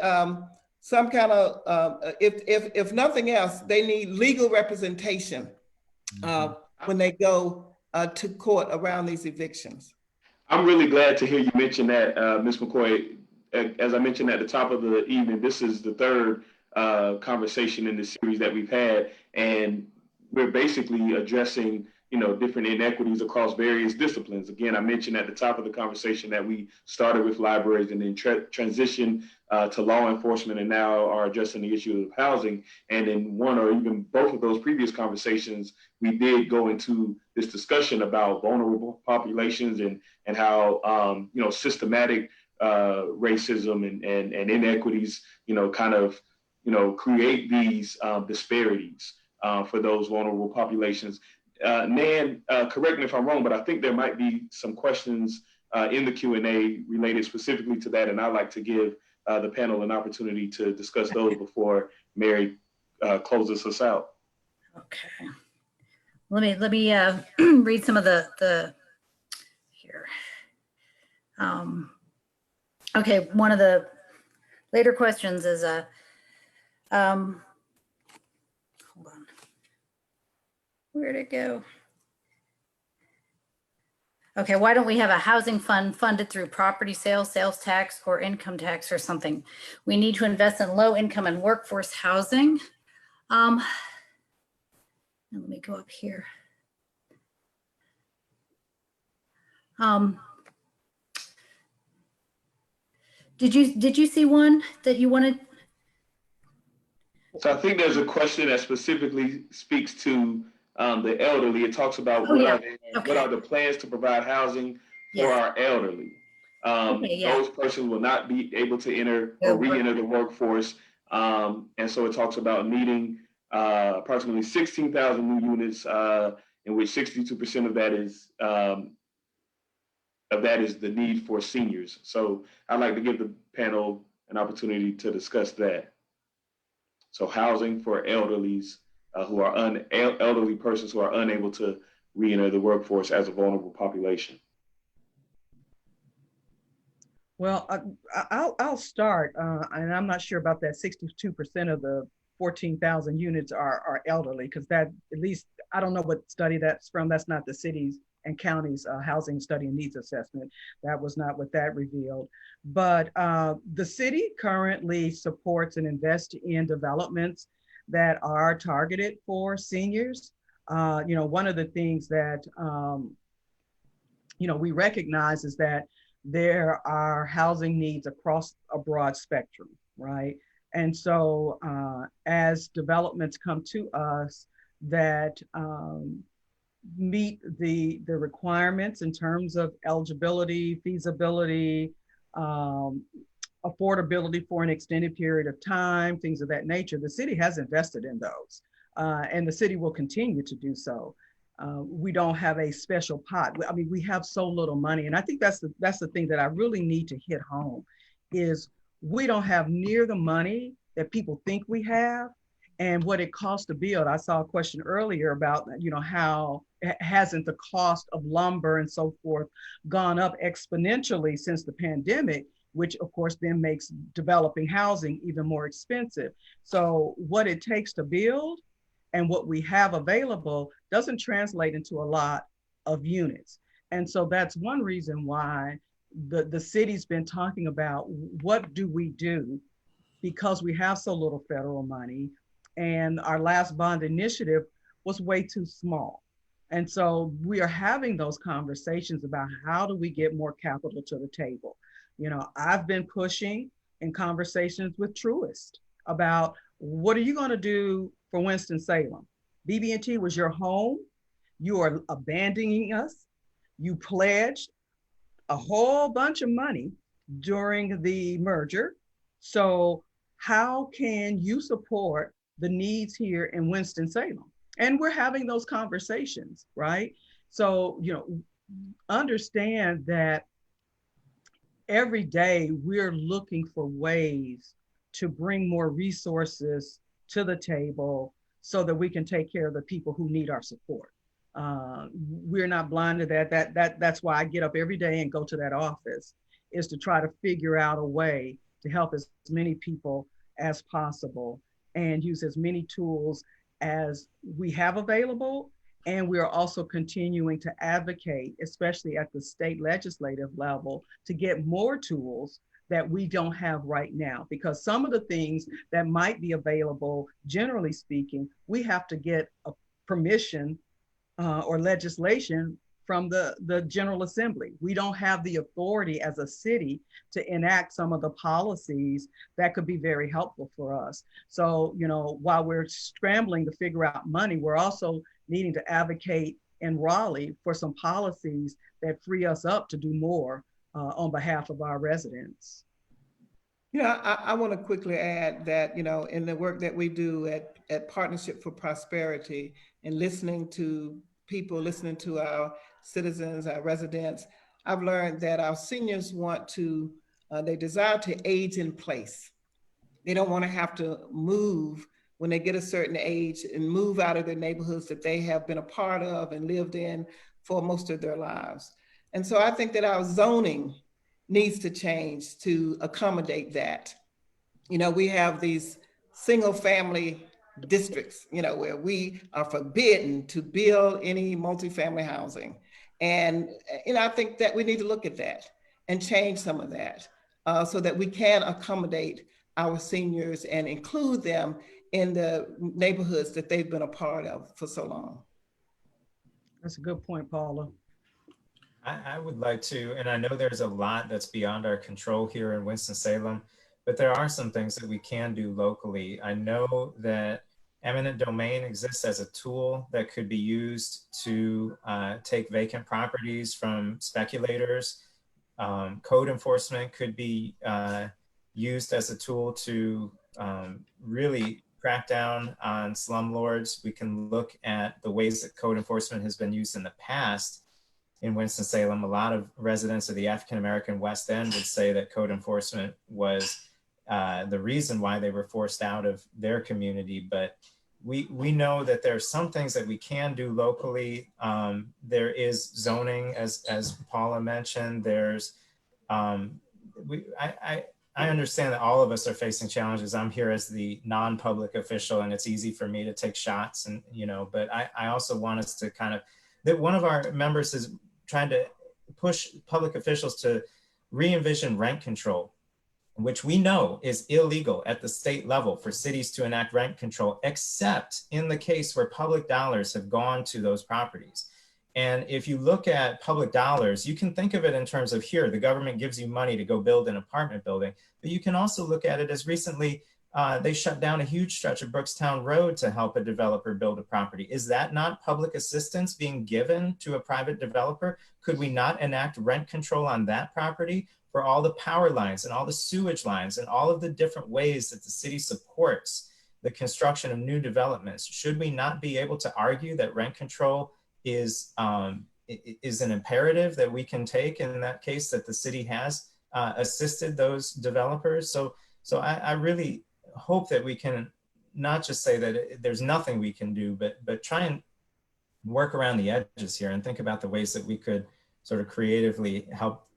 some kind of, if nothing else, they need legal representation when they go to court around these evictions. I'm really glad to hear you mention that, Ms. McCoy. As I mentioned at the top of the evening, this is the third conversation in the series that we've had, and we're basically addressing, you know, different inequities across various disciplines. Again, I mentioned at the top of the conversation that we started with libraries and then transitioned to law enforcement, and now are addressing the issue of housing. And in one or even both of those previous conversations, we did go into this discussion about vulnerable populations and how you know, systematic racism and inequities, you know, kind of, you know, create these disparities for those vulnerable populations. Nan, correct me if I'm wrong, but I think there might be some questions in the Q&A related specifically to that, and I'd like to give the panel an opportunity to discuss those before Mary closes us out. Okay. Let me read some of the here. Okay, one of the later questions is hold on. Where'd it go? Okay, why don't we have a housing fund funded through property sales, sales tax, or income tax or something? We need to invest in low income and workforce housing. And let me go up here. Did you see one that you wanted? So I think there's a question that specifically speaks to the elderly. It talks about what are the plans to provide housing for our elderly. Those persons will not be able to enter or re-enter the workforce. And so it talks about needing approximately 16,000 new units, in which 62% of that is the need for seniors. So I'd like to give the panel an opportunity to discuss that. So housing for elderlies who are elderly persons who are unable to re-enter the workforce as a vulnerable population. Well, I'll start, and I'm not sure about that 62% of the 14,000 units are elderly, because that, at least, I don't know what study that's from. That's not the city's and county's housing study and needs assessment. That was not what that revealed. But the city currently supports and invests in developments that are targeted for seniors. You know, one of the things that, you know, we recognize is that there are housing needs across a broad spectrum, right? And so as developments come to us that meet the requirements in terms of eligibility, feasibility, affordability for an extended period of time, things of that nature, the city has invested in those, and the city will continue to do so. We don't have a special pot. I mean, we have so little money, and I think that's the thing that I really need to hit home is we don't have near the money that people think we have, and what it costs to build. I saw a question earlier about, you know, how hasn't the cost of lumber and so forth gone up exponentially since the pandemic, which of course then makes developing housing even more expensive. So what it takes to build and what we have available doesn't translate into a lot of units. And so that's one reason why the city's been talking about what do we do, because we have so little federal money, and our last bond initiative was way too small. And so we are having those conversations about how do we get more capital to the table. You know, I've been pushing in conversations with Truist about what are you going to do for Winston-Salem? BB&T was your home. You are abandoning us. You pledged a whole bunch of money during the merger. So how can you support the needs here in Winston-Salem. And we're having those conversations, right? So, understand that every day we're looking for ways to bring more resources to the table so that we can take care of the people who need our support. We're not blind to that. That's why I get up every day and go to that office, is to try to figure out a way to help as many people as possible and use as many tools as we have available. And we are also continuing to advocate, especially at the state legislative level, to get more tools that we don't have right now. Because some of the things that might be available, generally speaking, we have to get a permission or legislation from the General Assembly. We don't have the authority as a city to enact some of the policies that could be very helpful for us. So, while we're scrambling to figure out money, we're also needing to advocate in Raleigh for some policies that free us up to do more on behalf of our residents. I want to quickly add that, in the work that we do at Partnership for Prosperity and listening to people, listening to our citizens, our residents, I've learned that our seniors they desire to age in place. They don't want to have to move when they get a certain age and move out of their neighborhoods that they have been a part of and lived in for most of their lives. And so I think that our zoning needs to change to accommodate that. We have these single family districts, where we are forbidden to build any multifamily housing. And, I think that we need to look at that and change some of that so that we can accommodate our seniors and include them in the neighborhoods that they've been a part of for so long. That's a good point, Paula. I would like to, and I know there's a lot that's beyond our control here in Winston-Salem, but there are some things that we can do locally. I know that eminent domain exists as a tool that could be used to take vacant properties from speculators. Code enforcement could be used as a tool to really crack down on slumlords. We can look at the ways that code enforcement has been used in the past in Winston-Salem. A lot of residents of the African-American West End would say that code enforcement was the reason why they were forced out of their community. But we know that there are some things that we can do locally. There is zoning, as Paula mentioned. There's I understand that all of us are facing challenges. I'm here as the non-public official, and it's easy for me to take shots, and but I also want us to that one of our members is trying to push public officials to re-envision rent control, which we know is illegal at the state level for cities to enact rent control, except in the case where public dollars have gone to those properties. And if you look at public dollars, you can think of it in terms of here, the government gives you money to go build an apartment building, but you can also look at it as recently they shut down a huge stretch of Brookstown Road to help a developer build a property. Is that not public assistance being given to a private developer? Could we not enact rent control on that property for all the power lines and all the sewage lines and all of the different ways that the city supports the construction of new developments? Should we not be able to argue that rent control is an imperative that we can take in that case, that the city has assisted those developers? So I really hope that we can not just say that there's nothing we can do, but try and work around the edges here and think about the ways that we could sort of creatively help,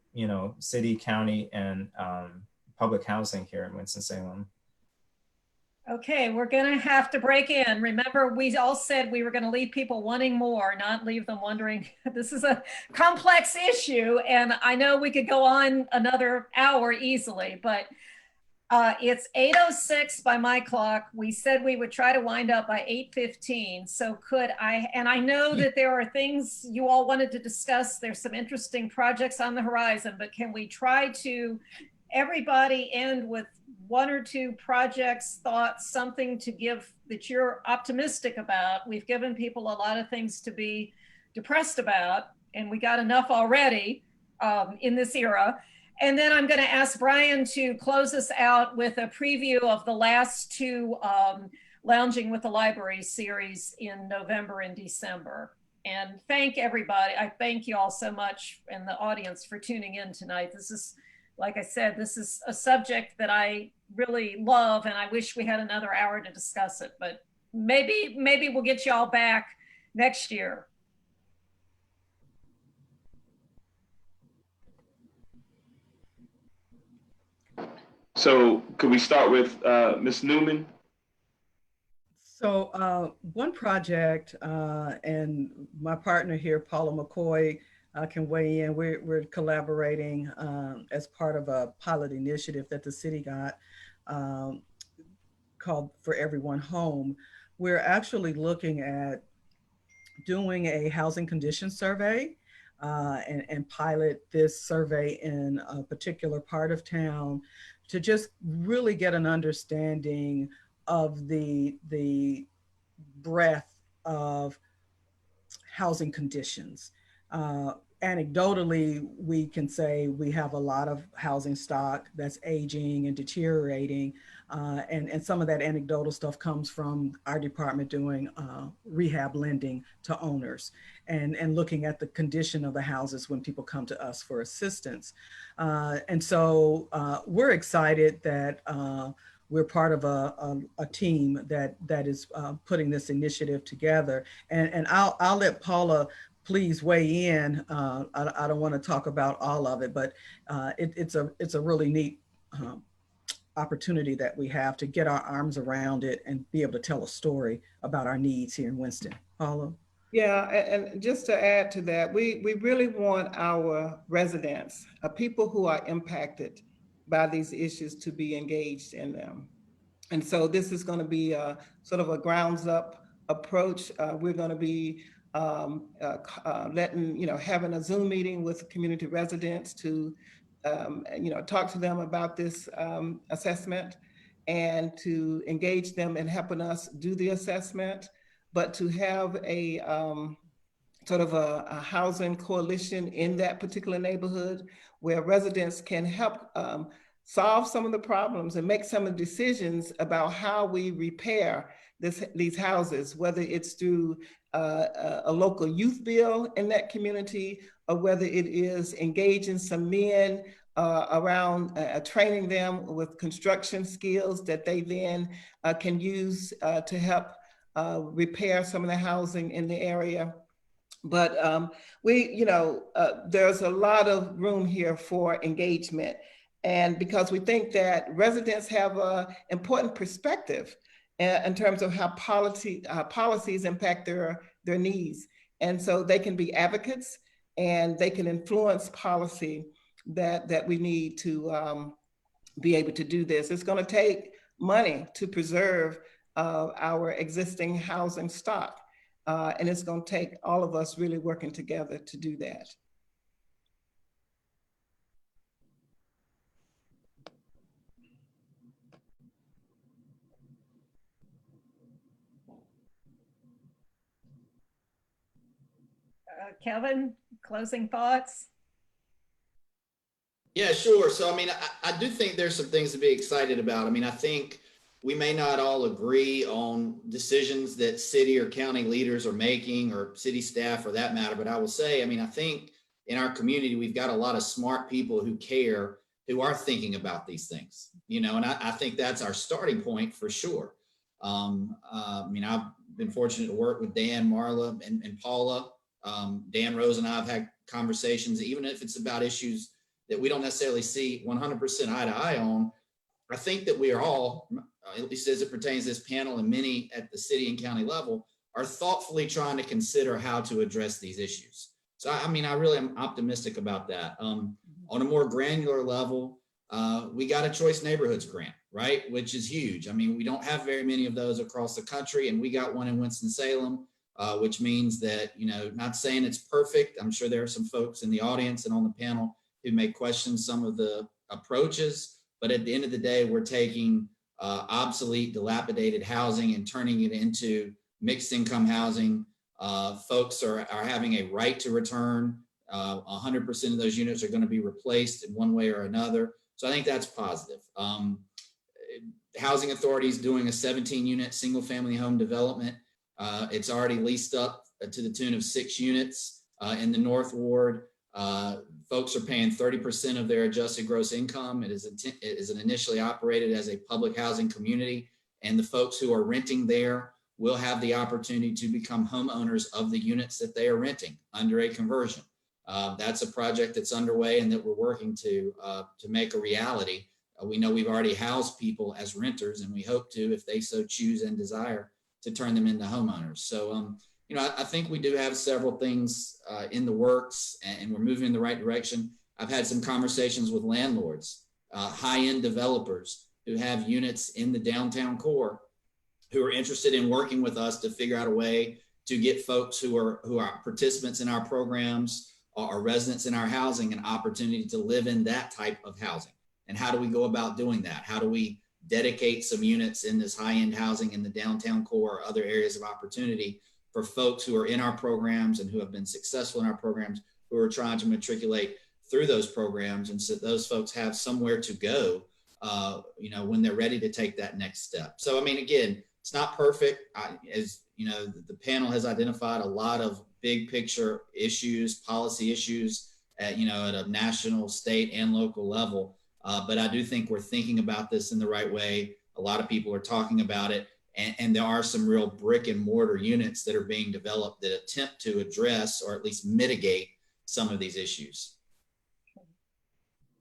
city, county, and public housing here in Winston-Salem. Okay, we're gonna have to break in. Remember, we all said we were gonna leave people wanting more, not leave them wondering. This is a complex issue, and I know we could go on another hour easily, but it's 8:06 by my clock. We said we would try to wind up by 8:15. So and I know that there are things you all wanted to discuss. There's some interesting projects on the horizon, but can we try to, everybody end with one or two projects, thoughts, something to give that you're optimistic about? We've given people a lot of things to be depressed about, and we got enough already in this era. And then I'm going to ask Brian to close us out with a preview of the last two Lounging with the Library series in November and December. And thank everybody. I thank you all so much in the audience for tuning in tonight. This is, like I said, this is a subject that I really love, and I wish we had another hour to discuss it, but maybe we'll get you all back next year. So could we start with Ms. Newman? So one project, and my partner here, Paula McCoy, can weigh in. We're collaborating as part of a pilot initiative that the city got called For Everyone Home. We're actually looking at doing a housing condition survey and pilot this survey in a particular part of town to just really get an understanding of the breadth of housing conditions. Anecdotally, we can say we have a lot of housing stock that's aging and deteriorating. And some of that anecdotal stuff comes from our department doing rehab lending to owners and looking at the condition of the houses when people come to us for assistance. And so we're excited that we're part of a team that is putting this initiative together. And I'll let Paula please weigh in. I don't want to talk about all of it, but it's a really neat opportunity that we have to get our arms around it and be able to tell a story about our needs here in Winston. Paula? Yeah, and just to add to that, we really want our residents, people who are impacted by these issues, to be engaged in them. And so this is going to be a sort of a grounds up approach. We're going to be having a Zoom meeting with community residents to, talk to them about this assessment and to engage them in helping us do the assessment, but to have a sort of a housing coalition in that particular neighborhood where residents can help solve some of the problems and make some of the decisions about how we repair these houses, whether it's through a local youth bill in that community, or whether it is engaging some men around training them with construction skills that they then can use to help repair some of the housing in the area. But there's a lot of room here for engagement. And because we think that residents have an important perspective in terms of how policies impact their needs. And so they can be advocates and they can influence policy that we need to be able to do this. It's going to take money to preserve our existing housing stock. And it's going to take all of us really working together to do that. Kevin, closing thoughts? Yeah, sure. So, I mean, I do think there's some things to be excited about. I mean, I think we may not all agree on decisions that city or county leaders are making, or city staff for that matter. But I will say, I mean, I think in our community, we've got a lot of smart people who care, who are thinking about these things, and I think that's our starting point for sure. I mean, I've been fortunate to work with Dan, Marla, and Paula. Dan Rose and I have had conversations, even if it's about issues that we don't necessarily see 100% eye to eye on. I think that we are all, at least as it pertains to this panel and many at the city and county level, are thoughtfully trying to consider how to address these issues. So, I mean, I really am optimistic about that. On a more granular level, we got a Choice Neighborhoods grant, right? Which is huge. I mean, we don't have very many of those across the country, and we got one in Winston-Salem. Which means that, not saying it's perfect. I'm sure there are some folks in the audience and on the panel who may question some of the approaches, but at the end of the day, we're taking obsolete, dilapidated housing and turning it into mixed income housing. Folks are having a right to return. 100% of those units are going to be replaced in one way or another. So I think that's positive. Housing Authority is doing a 17-unit single-family home development. It's already leased up to the tune of 6 units in the North Ward. Folks are paying 30% of their adjusted gross income. It is initially operated as a public housing community, and the folks who are renting there will have the opportunity to become homeowners of the units that they are renting under a conversion. That's a project that's underway and that we're working to make a reality. We know we've already housed people as renters, and we hope to, if they so choose and desire, to turn them into homeowners. So, you know, I think we do have several things in the works, and we're moving in the right direction. I've had some conversations with landlords, high-end developers who have units in the downtown core, who are interested in working with us to figure out a way to get folks who are participants in our programs or residents in our housing an opportunity to live in that type of housing. And how do we go about doing that? How do we dedicate some units in this high-end housing in the downtown core or other areas of opportunity for folks who are in our programs and who have been successful in our programs, who are trying to matriculate through those programs, and so those folks have somewhere to go, you know, when they're ready to take that next step. So, I mean, again, it's not perfect. As you know, the panel has identified a lot of big picture issues, policy issues at, you know, at a national, state, and local level. But I do think we're thinking about this in the right way. A lot of people are talking about it, and there are some real brick and mortar units that are being developed that attempt to address or at least mitigate some of these issues.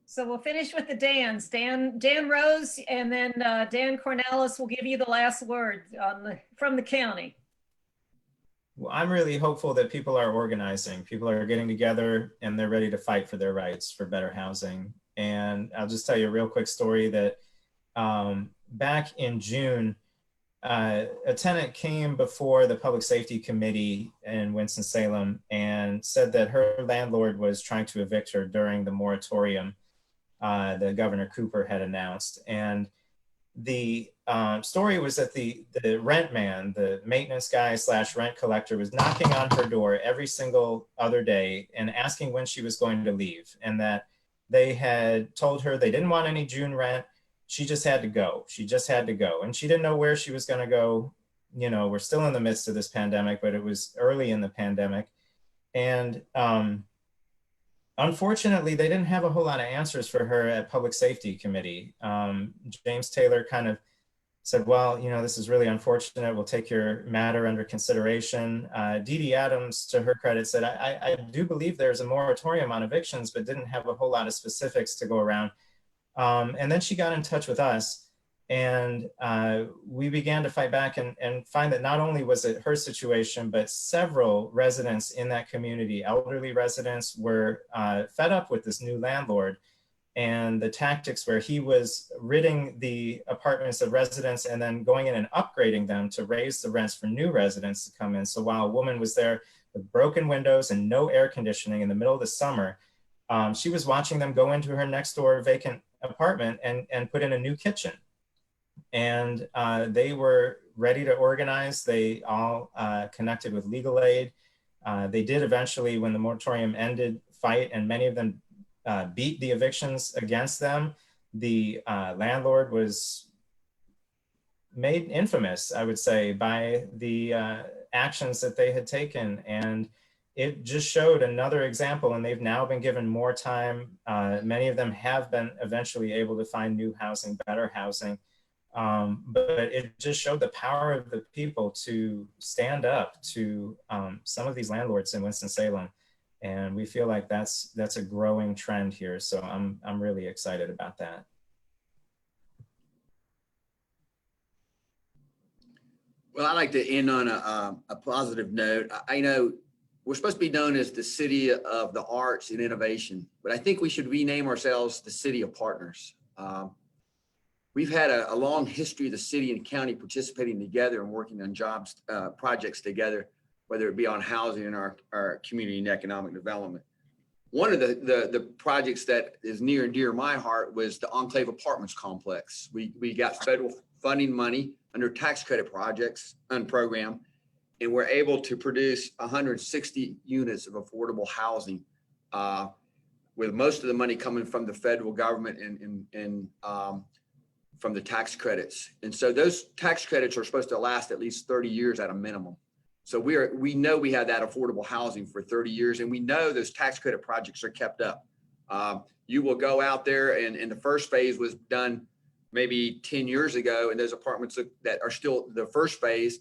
So we'll finish with the Dans. Dan Rose, and then Dan Kornelis will give you the last word from the county. Well, I'm really hopeful that people are organizing. People are getting together and they're ready to fight for their rights for better housing. And I'll just tell you a real quick story that back in June, a tenant came before the Public Safety Committee in Winston-Salem and said that her landlord was trying to evict her during the moratorium that Governor Cooper had announced. And the story was that the rent man, the maintenance guy / rent collector, was knocking on her door every single other day and asking when she was going to leave, and that they had told her they didn't want any June rent. She just had to go. She just had to go. And she didn't know where she was going to go. You know, we're still in the midst of this pandemic, but it was early in the pandemic. And unfortunately, they didn't have a whole lot of answers for her at Public Safety Committee. James Taylor kind of said, well, you know, this is really unfortunate. We'll take your matter under consideration. Dee Dee Adams, to her credit, said, I do believe there's a moratorium on evictions, but didn't have a whole lot of specifics to go around. And then she got in touch with us, and we began to fight back and find that not only was it her situation, but several residents in that community, elderly residents, were fed up with this new landlord and the tactics where he was ridding the apartments of residents and then going in and upgrading them to raise the rents for new residents to come in. So while a woman was there with broken windows and no air conditioning in the middle of the summer, she was watching them go into her next door vacant apartment and put in a new kitchen. And they were ready to organize. They all connected with legal aid. They did eventually, when the moratorium ended, fight, and many of them beat the evictions against them. The landlord was made infamous, I would say, by the actions that they had taken. And it just showed another example, and they've now been given more time. Many of them have been eventually able to find new housing, better housing. But it just showed the power of the people to stand up to some of these landlords in Winston-Salem. And we feel like that's a growing trend here. So I'm really excited about that. Well, I'd like to end on a positive note. I know we're supposed to be known as the city of the arts and innovation, but I think we should rename ourselves the city of partners. We've had a long history of the city and county participating together and working on jobs, projects together, whether it be on housing and our community and economic development. One of the projects that is near and dear to my heart was the Enclave Apartments complex. We got federal funding money under tax credit projects and program, and we're able to produce 160 units of affordable housing, with most of the money coming from the federal government and from the tax credits. And so those tax credits are supposed to last at least 30 years at a minimum. So we know we have that affordable housing for 30 years, and we know those tax credit projects are kept up. You will go out there, and the first phase was done maybe 10 years ago, and those apartments that are still the first phase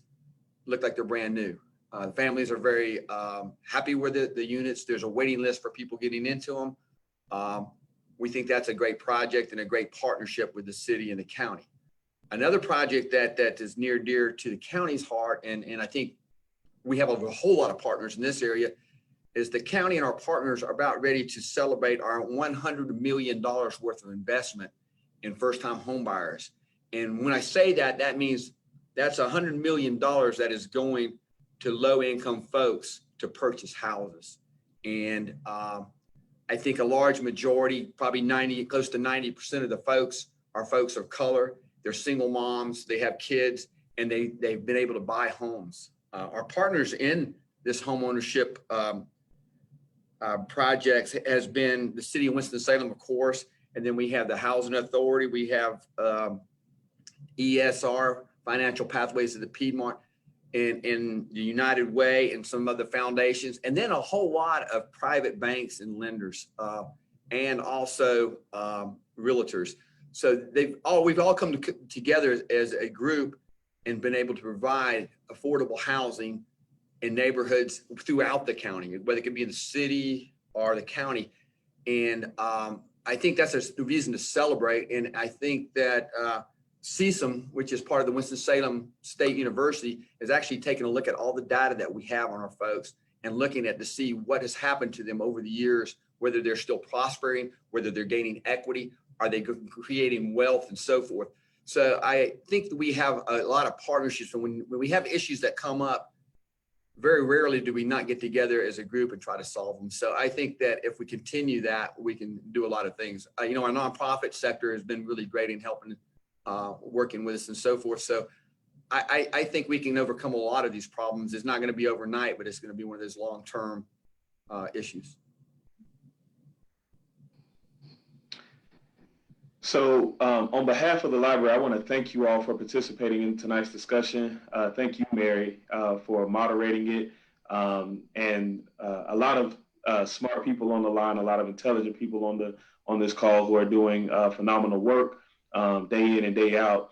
look like they're brand new. The families are very happy with the units. There's a waiting list for people getting into them. We think that's a great project and a great partnership with the city and the county. Another project that is near dear to the county's heart, and I think we have a whole lot of partners in this area, is the county and our partners are about ready to celebrate our $100 million worth of investment in first-time home buyers. And when I say that, that means that's $100 million that is going to low-income folks to purchase houses. And I think a large majority, probably close to 90% of the folks are folks of color. They're single moms, they have kids, and they've been able to buy homes. Our partners in this homeownership projects has been the city of Winston-Salem, of course, and then we have the Housing Authority, we have ESR, Financial Pathways of the Piedmont, and the United Way, and some other foundations, and then a whole lot of private banks and lenders, and also realtors. So we've all come together as a group and been able to provide affordable housing in neighborhoods throughout the county, whether it could be in the city or the county. And I think that's a reason to celebrate. And I think that CSUM, which is part of the Winston-Salem State University, is actually taking a look at all the data that we have on our folks and looking at to see what has happened to them over the years, whether they're still prospering, whether they're gaining equity, are they creating wealth, and so forth. So I think that we have a lot of partnerships, and when we have issues that come up, very rarely do we not get together as a group and try to solve them. So I think that if we continue that, we can do a lot of things. Our nonprofit sector has been really great in helping, working with us and so forth. So I think we can overcome a lot of these problems. It's not going to be overnight, but it's going to be one of those long-term issues. So on behalf of the library, I want to thank you all for participating in tonight's discussion. Thank you, Mary, for moderating it. And a lot of smart people on the line, a lot of intelligent people on this call who are doing phenomenal work day in and day out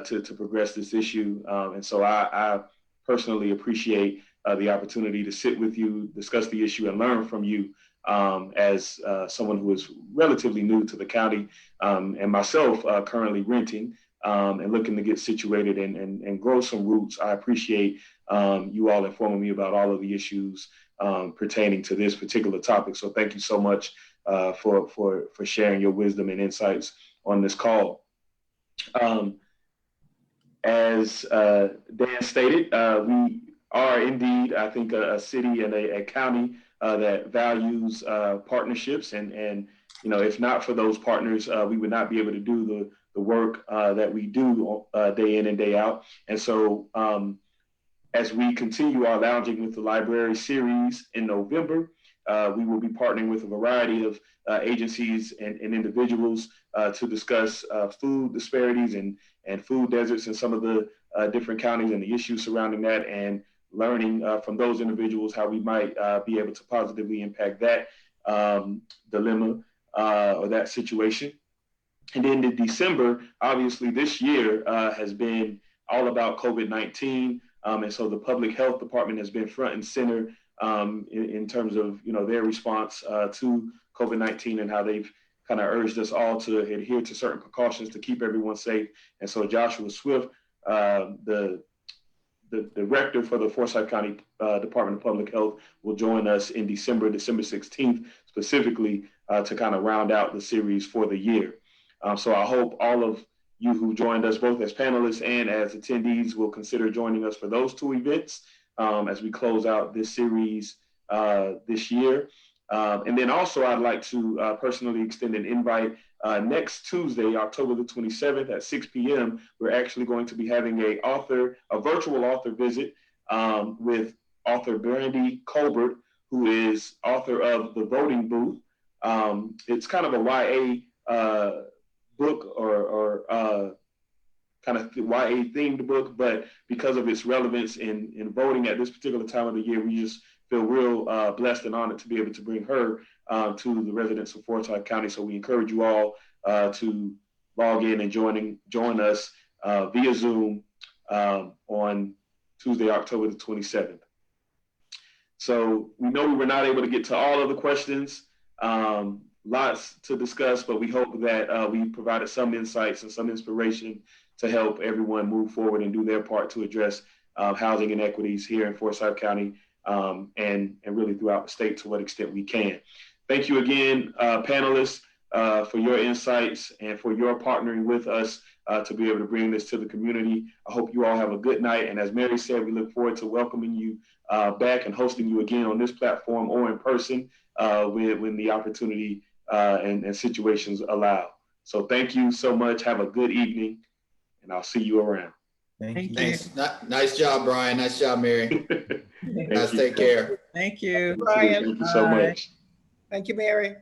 to progress this issue. And so I personally appreciate the opportunity to sit with you, discuss the issue, and learn from you as someone who is relatively new to the county, and myself currently renting and looking to get situated and grow some roots. I appreciate you all informing me about all of the issues pertaining to this particular topic. So thank you so much for sharing your wisdom and insights on this call. As Dan stated, we are indeed, I think, a city and a county that values partnerships, and if not for those partners, we would not be able to do the work that we do day in and day out. And so as we continue our Lounging with the Library series in November, we will be partnering with a variety of agencies and individuals to discuss food disparities and food deserts in some of the different counties and the issues surrounding that, and learning from those individuals how we might be able to positively impact that dilemma or that situation. And then in December, obviously this year has been all about COVID-19. And so the public health department has been front and center in terms of their response to COVID-19 and how they've kind of urged us all to adhere to certain precautions to keep everyone safe. And so Joshua Swift, the director for the Forsyth County Department of Public Health, will join us in December 16th, specifically to kind of round out the series for the year. So I hope all of you who joined us both as panelists and as attendees will consider joining us for those two events as we close out this series this year. And then also I'd like to personally extend an invite. Next Tuesday, October the 27th at 6 p.m., we're actually going to be having a virtual author visit with author Brandy Colbert, who is author of The Voting Booth. It's kind of a YA book or kind of YA themed book, but because of its relevance in voting at this particular time of the year, we just feel real blessed and honored to be able to bring her to the residents of Forsyth County. So we encourage you all to log in and join us via Zoom on Tuesday, October the 27th. So we know we were not able to get to all of the questions, lots to discuss, but we hope that we provided some insights and some inspiration to help everyone move forward and do their part to address housing inequities here in Forsyth County and really throughout the state to what extent we can. Thank you again, panelists, for your insights and for your partnering with us to be able to bring this to the community. I hope you all have a good night. And as Mary said, we look forward to welcoming you back and hosting you again on this platform or in person when the opportunity and situations allow. So thank you so much. Have a good evening, and I'll see you around. Thank you. Thanks. Nice job, Brian. Nice job, Mary. Guys, take care. Thank you. Brian. Thank you so much. Thank you, Mary.